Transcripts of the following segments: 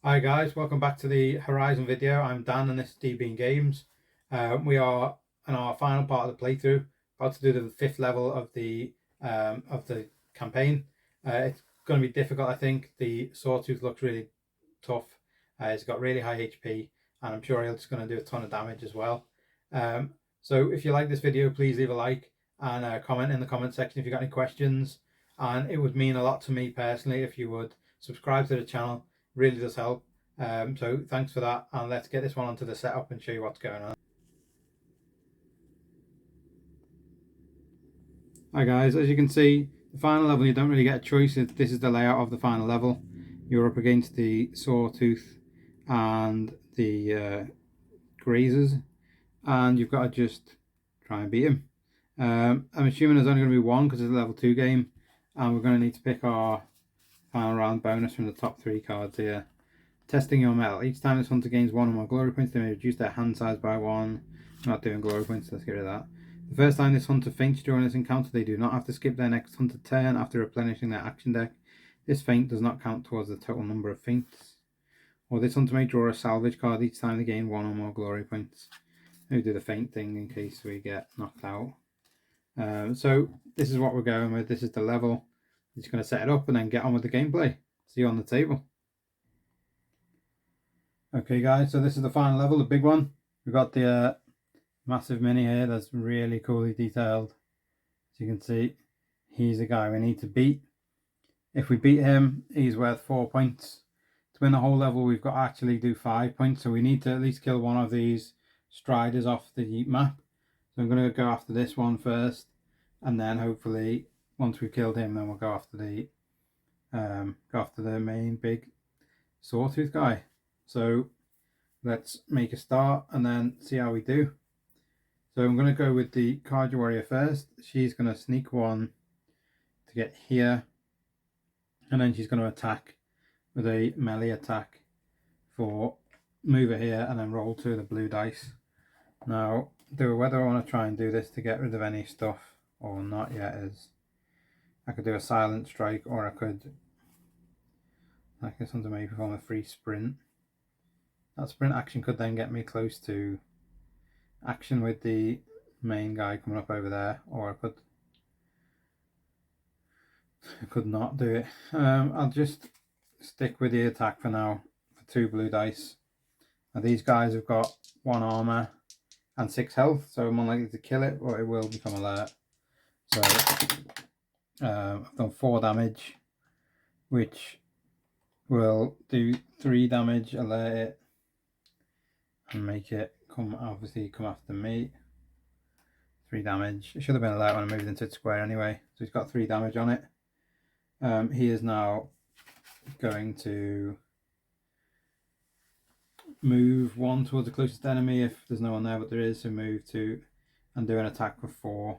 Hi guys, welcome back to the Horizon video. I'm Dan and this is DBean Games. We are in our final part of the playthrough, about to do the 5th level of the campaign. It's going to be difficult, I think. The Sawtooth looks really tough. It's got really high HP, and I'm sure it's going to do a ton of damage as well. So if you like this video, please leave a like and comment in the comment section if you've got any questions. And it would mean a lot to me personally if you would subscribe to the channel. Really does help. So thanks for that, and let's get this one onto the setup and show you what's going on. Hi guys, as you can see, the final level, you don't really get a choice. This is the layout of the final level. You're up against the Sawtooth and the Grazers, and you've got to just try and beat him. I'm assuming there's only going to be one because it's a level 2 game, and we're going to need to pick our final round bonus from the top 3 cards here. Testing your metal. Each time this hunter gains 1 or more glory points, they may reduce their hand size by 1. I'm not doing glory points, let's get rid of that. The first time this hunter faints during this encounter, they do not have to skip their next hunter turn after replenishing their action deck. This feint does not count towards the total number of feints. Or this hunter may draw a salvage card each time they gain 1 or more glory points. Maybe do the feint thing in case we get knocked out. So this is what we're going with. This is the level. I'm just going to set it up and then get on with the gameplay. See you on the table. Okay guys, so this is the final level, the big one. We've got the massive mini here that's really coolly detailed. As you can see, he's a guy we need to beat. If we beat him, he's worth 4 points. To win the whole level, we've got to actually do 5 points, so we need to at least kill one of these striders off the map. So I'm going to go after this one first, and then hopefully once we've killed him, then we'll go after the main big Sawtooth guy. So let's make a start and then see how we do. So I'm going to go with the Kaiju Warrior first. She's going to sneak 1 to get here, and then she's going to attack with a melee attack for mover here, and then roll 2 of the blue dice. Now, whether I want to try and do this to get rid of any stuff or not yet is, I could do a silent strike, or I could, like this one, to maybe perform a free sprint. That sprint action could then get me close to action with the main guy coming up over there, or I could not do it. I'll just stick with the attack for now for 2 blue dice. Now these guys have got 1 armor and 6 health, so I'm unlikely to kill it, but it will become alert. So I've done 4 damage, which will do 3 damage, alert it, and make it come after me. 3 damage. It should have been alert when I moved into its square anyway, so he's got 3 damage on it. He is now going to move 1 towards the closest enemy if there's no one there, but there is, so move 2 and do an attack for 4.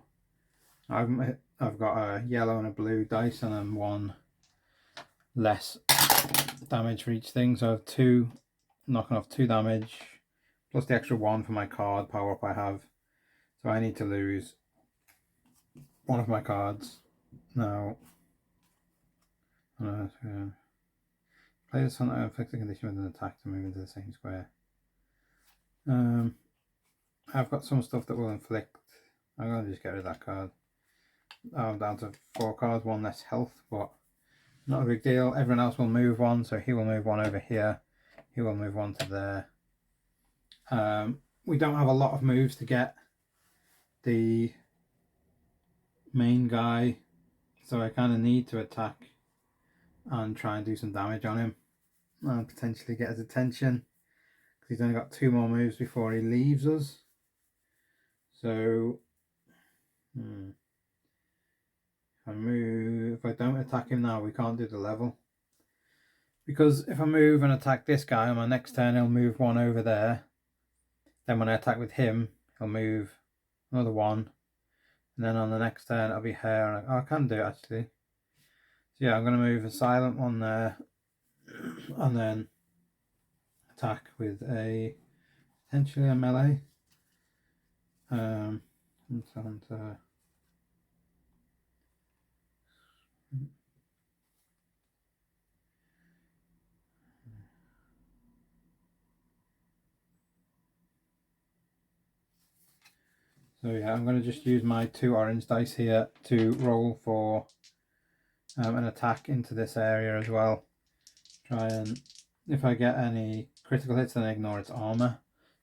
I've got a yellow and a blue dice, and then 1 less damage for each thing, so I have 2, knocking off 2 damage plus the extra 1 for my card power up I have. So I need to lose 1 of my cards now. Play this hunter, inflict a condition with an attack to move into the same square. I've got some stuff that will inflict. I'm going to just get rid of that card. I'm down to 4 cards, 1 less health, but not a big deal. Everyone else will move 1, so he will move 1 over here. He will move 1 to there. We don't have a lot of moves to get the main guy, so I kind of need to attack and try and do some damage on him and potentially get his attention, because he's only got 2 more moves before he leaves us. So if I don't attack him now, we can't do the level, because if I move and attack this guy on my next turn, he'll move 1 over there. Then when I attack with him, he'll move another 1, and then on the next turn it'll be her. And I can do it actually. So yeah, I'm going to move a silent 1 there, and then attack with potentially a melee. So yeah, I'm going to just use my 2 orange dice here to roll for an attack into this area as well. Try and, if I get any critical hits, then I ignore its armor.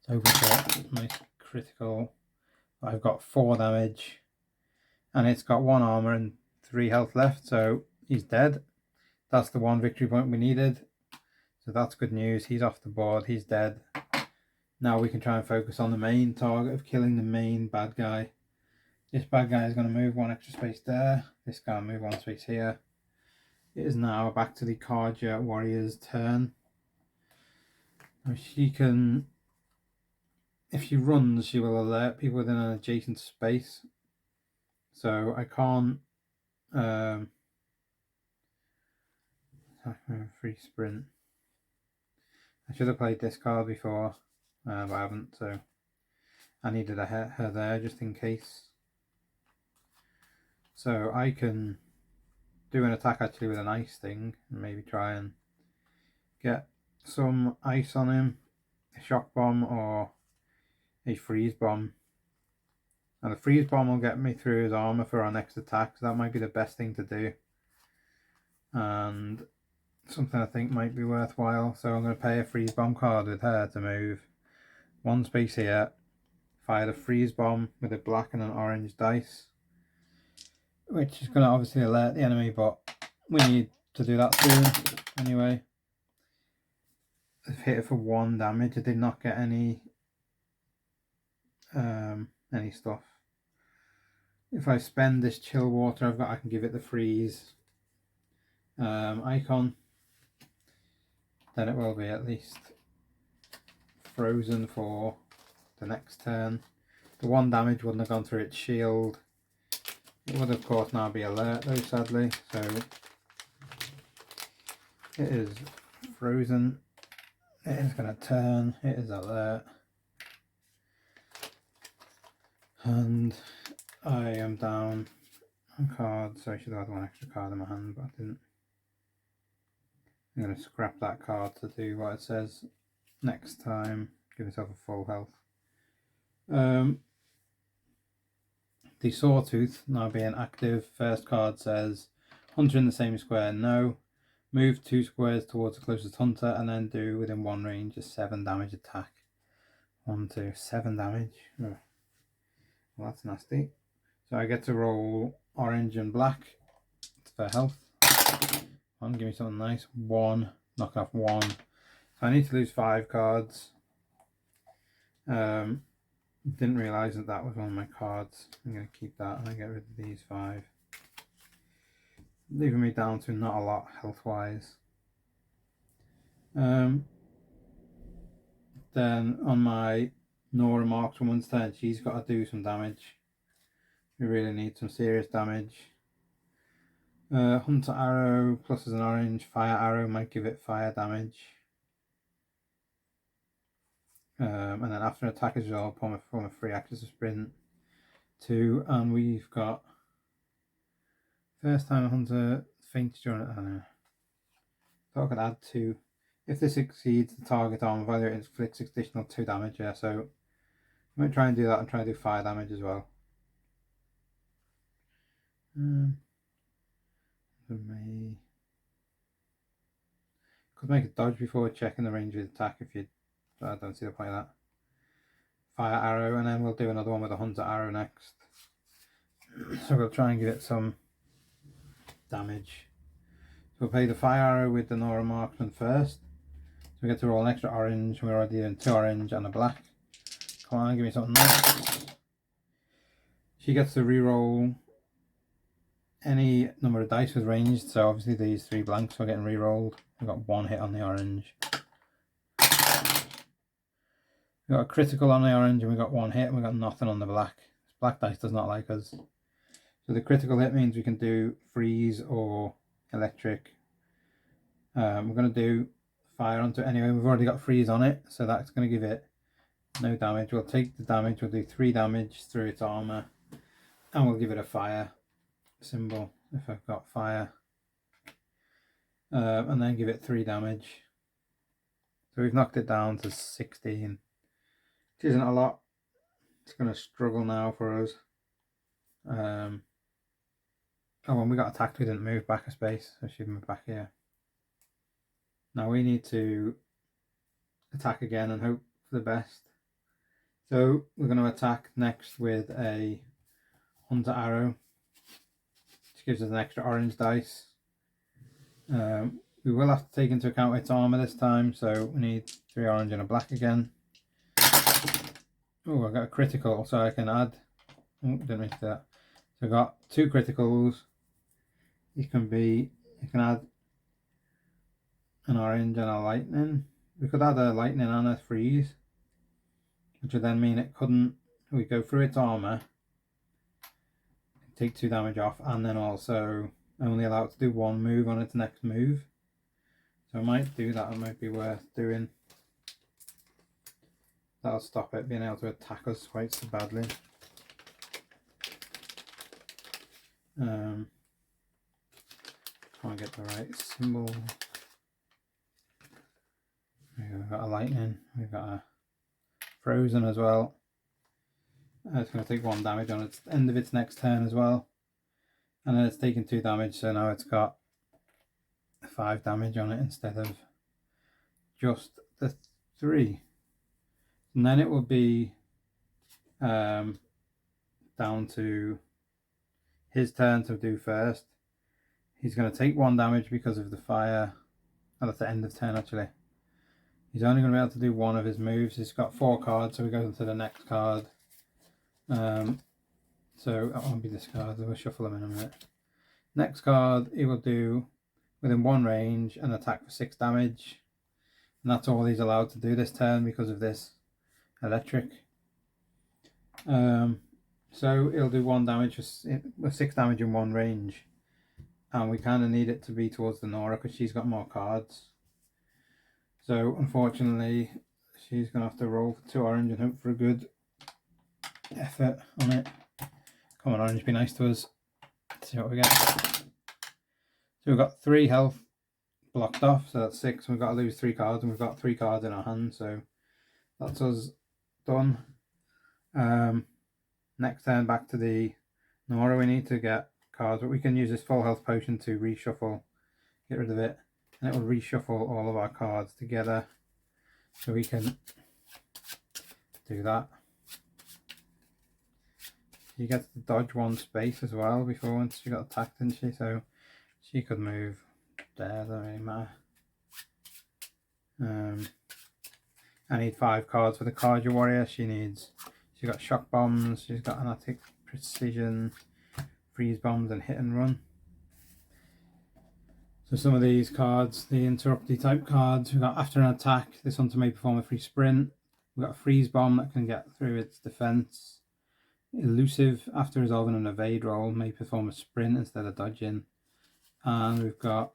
So hoping for a nice critical. I've got 4 damage, and it's got 1 armor and 3 health left, so he's dead. That's the 1 victory point we needed. So that's good news. He's off the board. He's dead. Now we can try and focus on the main target of killing the main bad guy. This bad guy is going to move 1 extra space there. This guy will move 1 space here. It is now back to the Carja warrior's turn. Now she can, if she runs, she will alert people within an adjacent space. So I can't free sprint. I should have played this card before, but I haven't, so I needed her there just in case. So I can do an attack actually with an ice thing and maybe try and get some ice on him, a shock bomb or a freeze bomb. And the freeze bomb will get me through his armor for our next attack, so that might be the best thing to do. And something I think might be worthwhile. So I'm going to pay a freeze bomb card with her to move 1 space here, fire the freeze bomb with a black and an orange dice, which is going to obviously alert the enemy, but we need to do that soon anyway. I've hit it for 1 damage. I did not get any stuff. If I spend this chill water I've got, I can give it the freeze icon. Then it will be at least frozen for the next turn. The 1 damage wouldn't have gone through its shield. It would of course now be alert though, sadly. So it is frozen. It is going to turn. It is alert. And I am down on cards, so I should have had 1 extra card in my hand, but I didn't. I'm going to scrap that card to do what it says next time. Give myself a full health. The Sawtooth now being active. First card says hunter in the same square, no. Move 2 squares towards the closest hunter and then do within 1 range a 7 damage attack. 1, 2, 7 damage. Oh. Well, that's nasty. So I get to roll orange and black for health. 1, give me something nice. 1, knock off 1. So I need to lose 5 cards. Didn't realise that was one of my cards. I'm going to keep that and I get rid of these 5. Leaving me down to not a lot health wise. Then on my Nora Markswoman's turn, she's got to do some damage. We really need some serious damage. Hunter arrow plus is an orange. Fire arrow might give it fire damage. And then after an attack as well, form a free access of sprint 2, and we've got first time a hunter faints during it. I don't know. So I could add 2. If this exceeds the target armor value, it inflicts additional 2 damage. Yeah, so I'm going to try and do that and try to do fire damage as well. Could make a dodge before checking the range of the attack if you. I don't see the point of that. Fire arrow, and then we'll do another one with a hunter arrow next. So we'll try and give it some damage. So we'll play the fire arrow with the Nora Marksman first. So we get to roll an extra orange. We're already doing 2 orange and a black. Come on, give me something nice. She gets to re-roll any number of dice with ranged. So obviously these 3 blanks are getting re-rolled. We've got 1 hit on the orange. We got a critical on the orange and we got 1 hit and we got nothing on the black. This black dice does not like us. So the critical hit means we can do freeze or electric. We're going to do fire onto it anyway. We've already got freeze on it, so that's going to give it no damage. We'll take the damage, we'll do 3 damage through its armor, and we'll give it a fire symbol if I've got fire. And then give it 3 damage. So we've knocked it down to 16. Which isn't a lot. It's going to struggle now for us. Oh, when we got attacked, we didn't move back a space, so she'd move back here. Now we need to attack again and hope for the best. So we're going to attack next with a Hunter Arrow, which gives us an extra orange dice. We will have to take into account its armor this time, so we need 3 orange and a black again. Oh, I got a critical, so I can add. Oh, didn't mean to do that. So I got 2 criticals. You can add an orange and a lightning. We could add a lightning and a freeze, which would then mean it couldn't. We go through its armor, take 2 damage off, and then also only allowed to do 1 move on its next move. So I might do that. It might be worth doing. That'll stop it being able to attack us quite so badly. Can't get the right symbol. We've got a lightning. We've got a frozen as well. It's going to take 1 damage on its end of its next turn as well. And then it's taken 2 damage, so now it's got 5 damage on it instead of just the 3. And then it will be down to his turn to do first. He's going to take 1 damage because of the fire. Oh, that's the end of turn actually. He's only going to be able to do 1 of his moves. He's got 4 cards, so we go into the next card. So that won't be discarded. We'll shuffle them in a minute. Next card, he will do within 1 range and attack for 6 damage. And that's all he's allowed to do this turn because of this electric. So he'll do 1 damage with 6 damage in 1 range. And we kind of need it to be towards the Nora because she's got more cards. So unfortunately, she's going to have to roll for 2 orange and hope for a good effort on it. Come on, orange, be nice to us. Let's see what we get. So we've got 3 health blocked off, so that's 6. We've got to lose 3 cards, and we've got 3 cards in our hand, so that's us done. Next turn, back to the Nora. We need to get cards, but we can use this full health potion to reshuffle, get rid of it, and it will reshuffle all of our cards together, so we can do that. She gets to dodge 1 space as well before once she got attacked, didn't she? So she could move there, doesn't really matter. I need 5 cards for the Carja Warrior. She's got shock bombs, she's got anatic precision, freeze bombs, and hit and run. So some of these cards, the interrupty type cards, we've got after an attack, this hunter may perform a free sprint. We've got a freeze bomb that can get through its defense. Elusive, after resolving an evade roll, may perform a sprint instead of dodging. And we've got,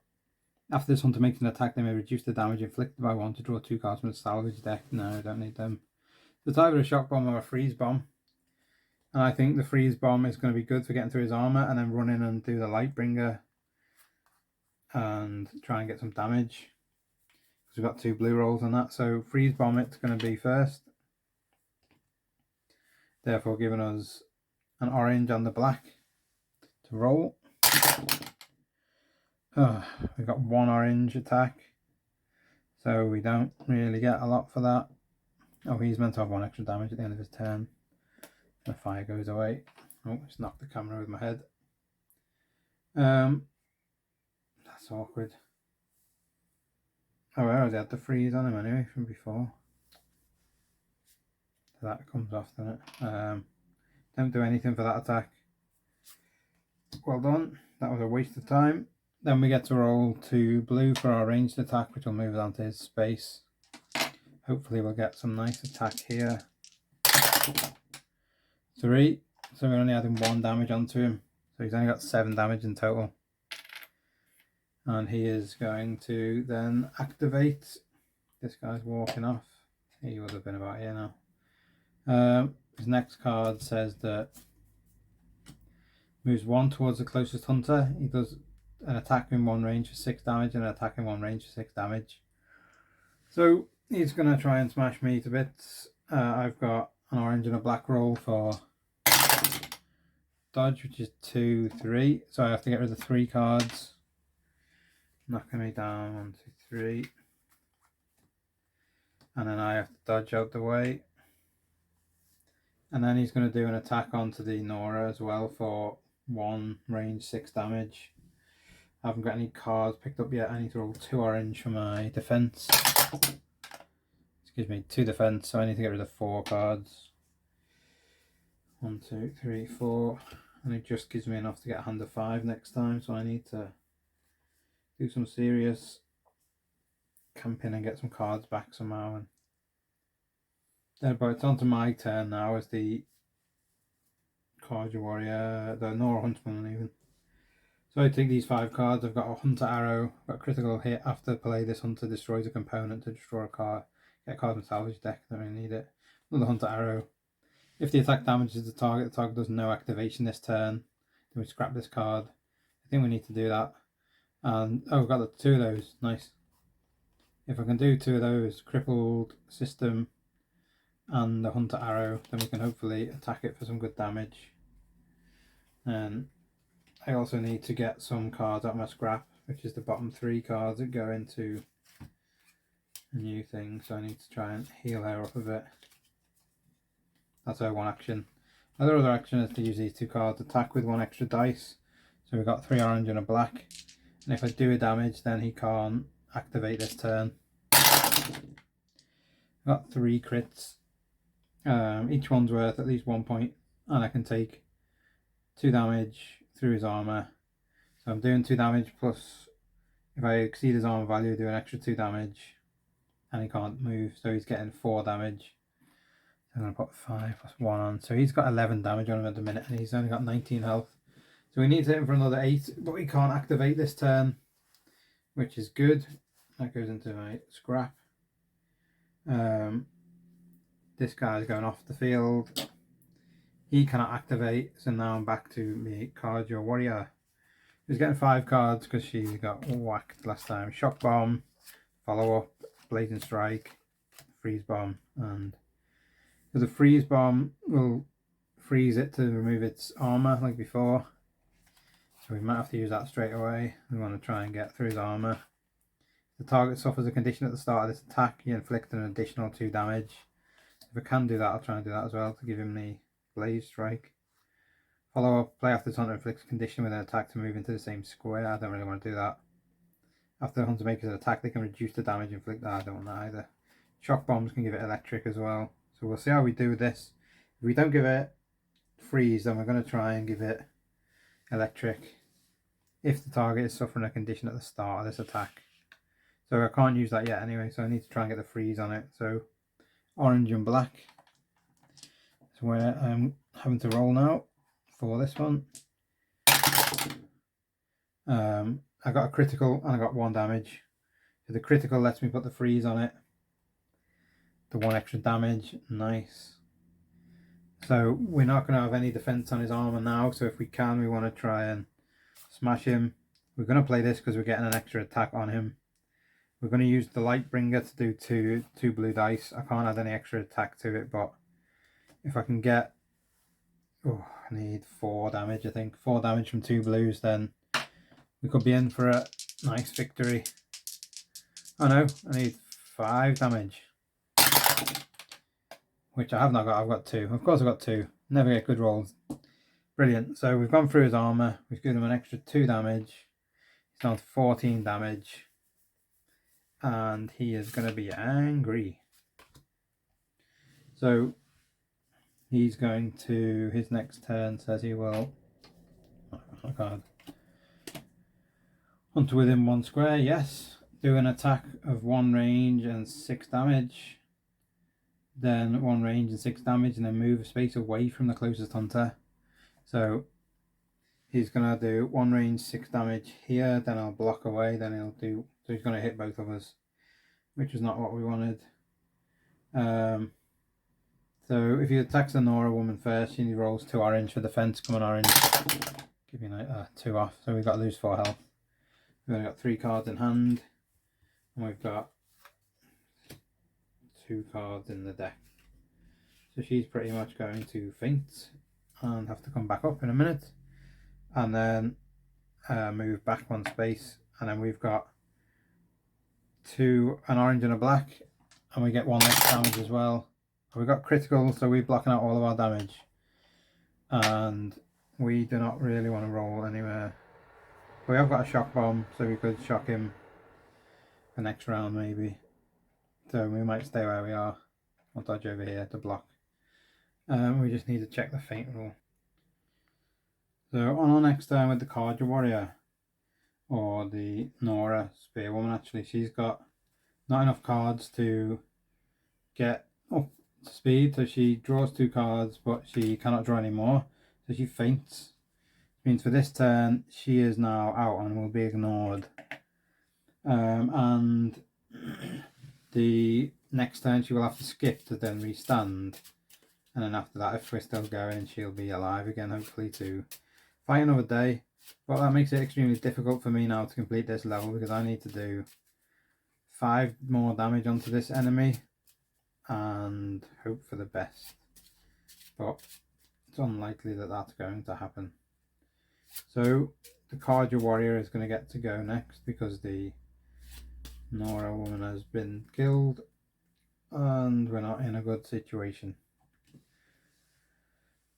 after this hunter makes an attack, they may reduce the damage inflicted by 1 to draw 2 cards from the salvage deck. No, I don't need them. So it's either a shock bomb or a freeze bomb. And I think the freeze bomb is going to be good for getting through his armor and then run in and do the Lightbringer and try and get some damage. Because we've got 2 blue rolls on that. So freeze bomb it's going to be first. Therefore giving us an orange and the black to roll. We've got 1 orange attack, so we don't really get a lot for that. Oh, he's meant to have 1 extra damage at the end of his turn. The fire goes away. Oh, just knocked the camera with my head. That's awkward. Oh, I already had the freeze on him anyway from before. That comes off, doesn't it? Don't do anything for that attack. Well done. That was a waste of time. Then we get to roll 2 blue for our ranged attack, which will move it onto his space. Hopefully we'll get some nice attack here. 3. So we're only adding 1 damage onto him. So he's only got 7 damage in total. And he is going to then activate. This guy's walking off. He would have been about here now. His next card says that moves 1 towards the closest hunter. He does an attack in 1 range for 6 damage and an attack in 1 range for 6 damage. So he's going to try and smash me to bits. I've got an orange and a black roll for dodge, which is 2, 3. So I have to get rid of 3 cards. Knocking me down 1, 2, 3. And then I have to dodge out the way. And then he's going to do an attack onto the Nora as well for 1 range 6 damage. I haven't got any cards picked up yet. I need to roll 2 orange for my defense. Excuse me, 2 defense, so I need to get rid of 4 cards. 1, 2, 3, 4. And it just gives me enough to get a hand of 5 next time, so I need to do some serious camping and get some cards back somehow. But it's on to my turn now as the Carja Warrior, the Nora Huntsman even. So I take these 5 cards. I've got a Hunter Arrow, got a critical hit. After play, this Hunter destroys a component to destroy a card. Get a card from salvage deck, don't really need it. Another Hunter Arrow. If the attack damages the target does no activation this turn. Then we scrap this card. I think we need to do that. And oh, I've got the 2 of those. Nice. If I can do 2 of those, crippled system and the Hunter Arrow, then we can hopefully attack it for some good damage. And I also need to get some cards out of my scrap, which is the bottom 3 cards that go into a new thing. So I need to try and heal her up a bit. That's our one action. Other action is to use these 2 cards, attack with 1 extra dice. So we've got 3 orange and a black. And if I do a damage, then he can't activate this turn. I've got 3 crits. Each one's worth at least 1 point, and I can take 2 damage through his armor. So I'm doing 2 damage plus, if I exceed his armor value, I do an extra 2 damage, and he can't move, so he's getting 4 damage. So I'm going to put 5 plus 1 on. So he's got 11 damage on him at the minute, and he's only got 19 health. So we need to hit him for another 8, but we can't activate this turn, which is good. That goes into my scrap. This guy's going off the field. He cannot activate, so now I'm back to me Carja Warrior. He's getting 5 cards because she got whacked last time. Shock Bomb, Follow Up, Blazing Strike, Freeze Bomb, and the Freeze Bomb will freeze it to remove its armor like before. So we might have to use that straight away. We want to try and get through his armor. The target suffers a condition at the start of this attack. You inflict an additional 2 damage. If I can do that, I'll try and do that as well to give him the Blaze Strike. Follow Up, play after the hunter inflicts a condition with an attack to move into the same square. I don't really want to do that. After the hunter makes an attack, they can reduce the damage inflicted. I don't want that either. Shock Bombs can give it electric as well. So we'll see how we do with this. If we don't give it freeze, then we're going to try and give it electric if the target is suffering a condition at the start of this attack. So I can't use that yet anyway, so I need to try and get the freeze on it. So orange and black is where I'm having to roll now for this one. I got a critical and I got 1 damage. So the critical lets me put the freeze on it. The 1 extra damage, nice. So we're not going to have any defense on his armor now, so if we can, we want to try and smash him. We're going to play this because we're getting an extra attack on him. We're going to use the Lightbringer to do two blue dice. I can't add any extra attack to it, but if I can get, I need 4 damage, I think. 4 damage from 2 blues, then we could be in for a nice victory. Oh no, I need 5 damage. Which I have not got, I've got 2. Of course I've got 2. Never get good rolls. Brilliant. So we've gone through his armour. We've given him an extra 2 damage. He's down to 14 damage. And he is going to be angry. So he's going to, his next turn says he will, oh god, hunt within 1 square, yes. Do an attack of 1 range and 6 damage. Then 1 range and 6 damage, and then move a space away from the closest hunter. So he's going to do 1 range, 6 damage here, then I'll block away, then he'll do, so he's going to hit both of us, which is not what we wanted. So if he attacks the Nora woman first, he rolls 2 orange for defense. Come on, orange. Give me 2 off, so we've got to lose 4 health. We've only got 3 cards in hand, and we've got 2 cards in the deck. So she's pretty much going to faint and have to come back up in a minute, and then move back one space, and then we've got an orange and a black, and we get one less damage as well. We got critical, so we're blocking out all of our damage, and we do not really want to roll anywhere. We have got a shock bomb, so we could shock him the next round maybe. So we might stay where we are. I'll dodge over here to block. We just need to check the faint rule. So on our next turn with the Carja Warrior, or the Nora Spearwoman, actually, she's got not enough cards to get up to speed, so she draws 2 cards, but she cannot draw any more, so she faints. Which means for this turn she is now out and will be ignored. And the next turn she will have to skip to then restand, and then after that, if we're still going, she'll be alive again, hopefully, to fight another day. But that makes it extremely difficult for me now to complete this level, because I need to do 5 more damage onto this enemy and hope for the best. But it's unlikely that that's going to happen. So the Carja Warrior is going to get to go next, because the Nora woman has been killed and we're not in a good situation.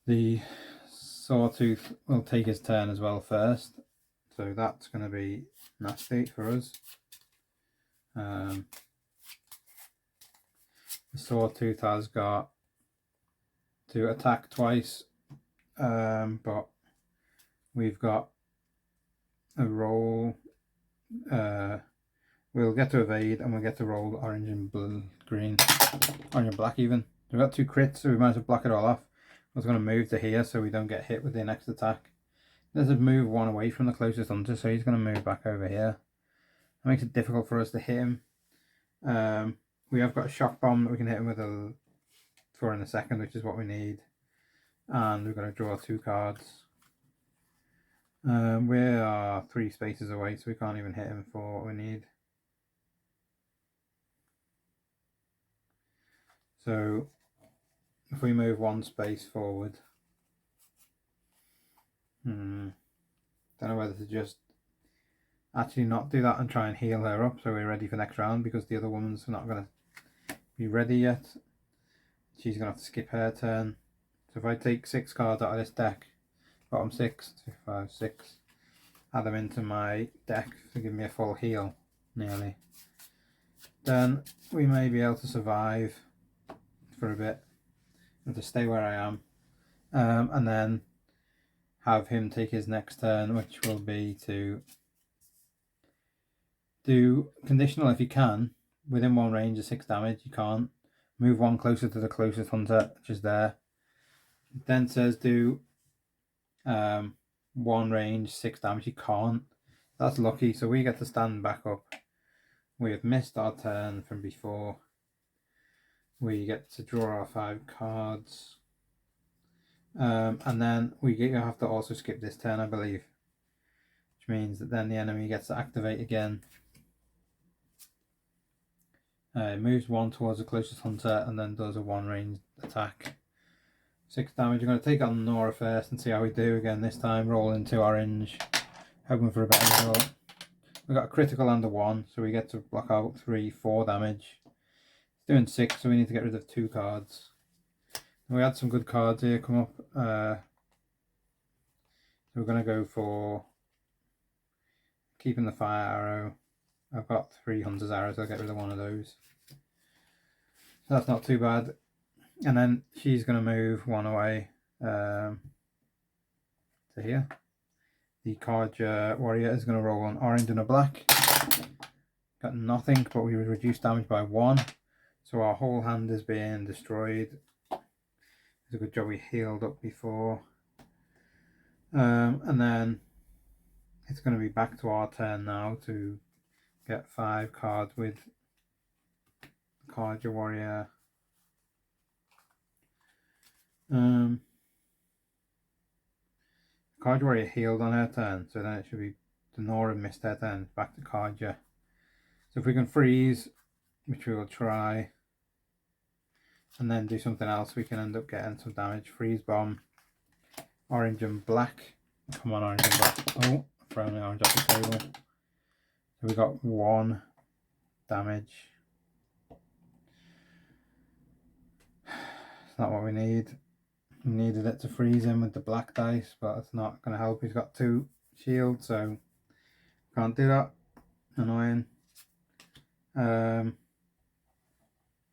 The Sawtooth will take his turn as well first, so that's going to be nasty for us. The Sawtooth has got to attack twice, but we've got a roll. We'll get to evade, and we'll get to roll orange and blue, green, orange and black even. We've got 2 crits, so we might as well block it all off. I was going to move to here so we don't get hit with the next attack. There's a move 1 away from the closest hunter, so he's going to move back over here. That makes it difficult for us to hit him. We have got a shock bomb that we can hit him with for in a second, which is what we need. And we're going to draw 2 cards. We are 3 spaces away, so we can't even hit him for what we need. So if we move 1 space forward, don't know whether to just actually not do that and try and heal her up so we're ready for next round, because the other woman's not going to be ready yet. She's going to have to skip her turn. So if I take 6 cards out of this deck, bottom 6, 2, 5, 6, add them into my deck to give me a full heal, nearly, then we may be able to survive for a bit and to stay where I am, and then have him take his next turn, which will be to do conditional if you can, within 1 range of 6 damage. You can't move 1 closer to the closest hunter, which is there. It then says do 1 range 6 damage. You can't. That's lucky, so we get to stand back up. We have missed our turn from before. We get to draw our 5 cards, and then we have to also skip this turn, I believe, which means that then the enemy gets to activate again. It moves 1 towards the closest hunter and then does a 1 range attack. 6 damage. I'm going to take on Nora first and see how we do again this time. Roll into orange, hoping for a better result. We've got a critical and a 1, so we get to block out 3, 4 damage. It's doing 6, so we need to get rid of 2 cards. And we had some good cards here come up. So we're going to go for keeping the fire arrow. I've got 3 hunter's arrows, so I'll get rid of 1 of those. So that's not too bad. And then she's going to move 1 away to here. The Carja Warrior is going to roll an orange and a black. Got nothing, but we reduce damage by 1. So our whole hand is being destroyed. It's a good job we healed up before. And then it's going to be back to our turn now to get 5 cards with Carja Warrior. Carja Warrior healed on her turn, so then it should be the Nora missed her turn, back to Carja. So if we can freeze, which we will try, and then do something else, we can end up getting some damage. Freeze bomb, orange and black. Come on, orange and black. Oh, throwing the orange off the table. So we got 1 damage. It's not what we need. We needed it to freeze him with the black dice, but it's not going to help. He's got 2 shields, so can't do that. Annoying.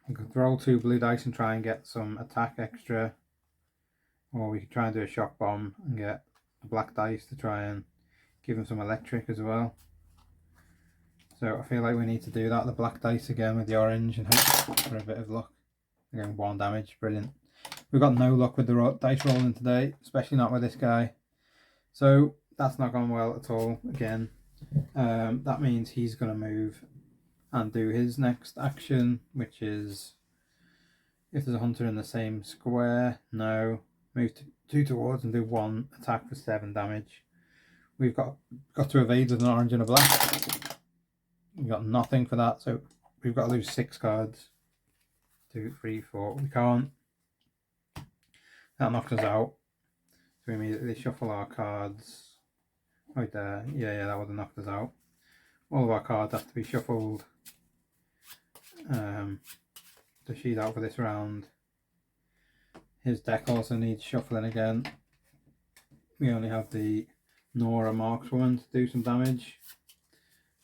We could roll 2 blue dice and try and get some attack extra, or we could try and do a shock bomb and get a black dice to try and give him some electric as well. So I feel like we need to do that, the black dice again with the orange, and hope for a bit of luck. Again, 1 damage, brilliant. We've got no luck with the dice rolling today, especially not with this guy. So that's not gone well at all again. That means he's going to move and do his next action, which is, if there's a hunter in the same square, no. Move 2 towards and do 1 attack for 7 damage. We've got to evade with an orange and a black. We've got nothing for that, so we've got to lose 6 cards. 2, 3, 4. We can't. That knocked us out. So we immediately shuffle our cards. Right there. Yeah, that would have knocked us out. All of our cards have to be shuffled to sheet out for this round. His deck also needs shuffling again. We only have the Nora Markswoman to do some damage.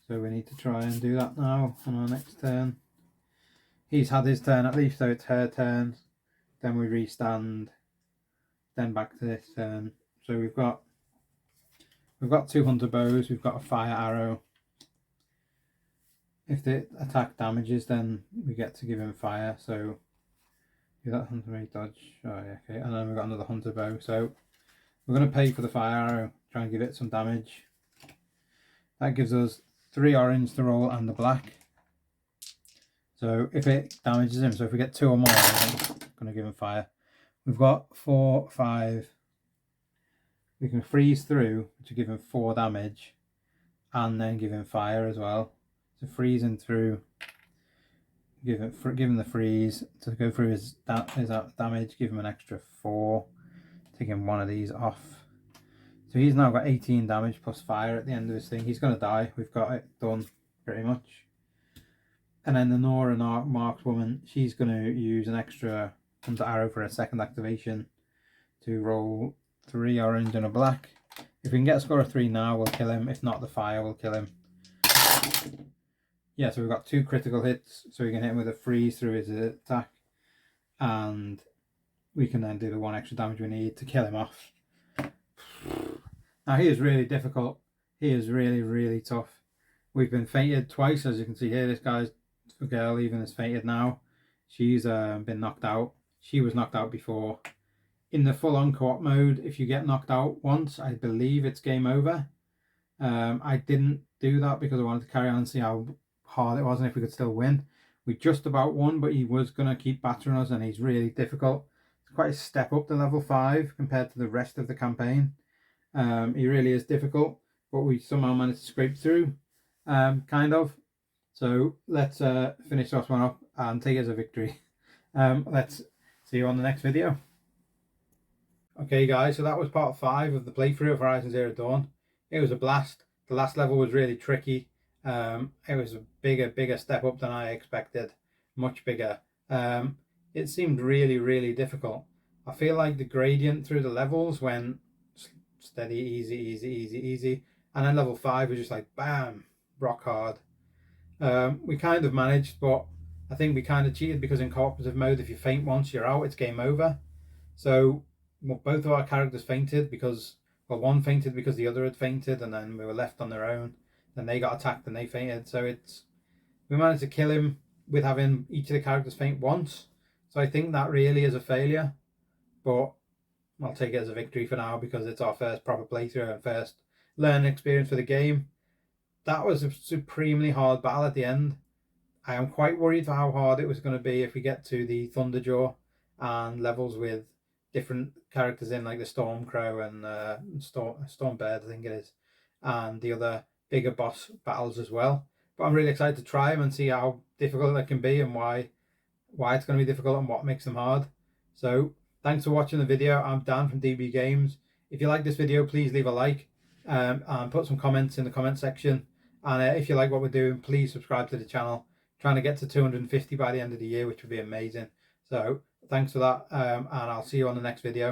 So we need to try and do that now on our next turn. He's had his turn at least, so it's her turn. Then we restand. Then back to this turn. So we've got 2 hunter bows. We've got a fire arrow. If the attack damages, then we get to give him fire. So do that hunter may dodge. Oh yeah, okay. And then we've got another hunter bow. So we're going to pay for the fire arrow. Try and give it some damage. That gives us 3 orange to roll and the black. So if it damages him, so if we get 2 or more, I'm going to give him fire. We've got 4, 5. We can freeze through to give him 4 damage, and then give him fire as well. So freezing through, give him the freeze to go through his damage. Give him an extra 4, taking 1 of these off. So he's now got 18 damage plus fire at the end of this thing. He's going to die. We've got it done pretty much. And then the Nora Markswoman, she's going to use an extra hunter arrow for a second activation to roll 3 orange and a black. If we can get a score of 3 now, we'll kill him. If not, the fire will kill him. Yeah, so we've got 2 critical hits, so we can hit him with a freeze through his attack, and we can then do the 1 extra damage we need to kill him off. Now he is really difficult. He is really, really tough. We've been fainted twice, as you can see here. This guy's girl even is fainted now. She's been knocked out. She was knocked out before. In the full-on co-op mode, if you get knocked out once, I believe it's game over. I didn't do that because I wanted to carry on and see how hard it was and if we could still win. We just about won, but he was going to keep battering us, and he's really difficult. It's quite a step up to level 5 compared to the rest of the campaign. He really is difficult, but we somehow managed to scrape through, kind of. So let's finish this one up and take it as a victory. Let's see you on the next video. Okay guys, so that was part 5 of the playthrough of Horizon Zero Dawn. It was a blast. The last level was really tricky. It was a bigger step up than I expected. Much bigger. It seemed really, really difficult. I feel like the gradient through the levels went steady, easy. And then level 5 was just like, bam, rock hard. We kind of managed, but I think we kind of cheated because in cooperative mode, if you faint once, you're out, it's game over. So both of our characters fainted because, well, one fainted because the other had fainted, and then we were left on their own. Then they got attacked and they fainted. So we managed to kill him with having each of the characters faint once. So I think that really is a failure, but I'll take it as a victory for now because it's our first proper playthrough and first learning experience for the game. That was a supremely hard battle at the end. I am quite worried for how hard it was going to be if we get to the Thunderjaw and levels with different characters in, like the Stormcrow and Stormbird, I think it is, and the other bigger boss battles as well. But I'm really excited to try them and see how difficult it can be and why why it's going to be difficult and what makes them hard. So thanks for watching the video. I'm Dan from DB Games. If you like this video, please leave a like and put some comments in the comment section. And if you like what we're doing, please subscribe to the channel. Trying to get to 250 by the end of the year, which would be amazing. So thanks for that, and I'll see you on the next video.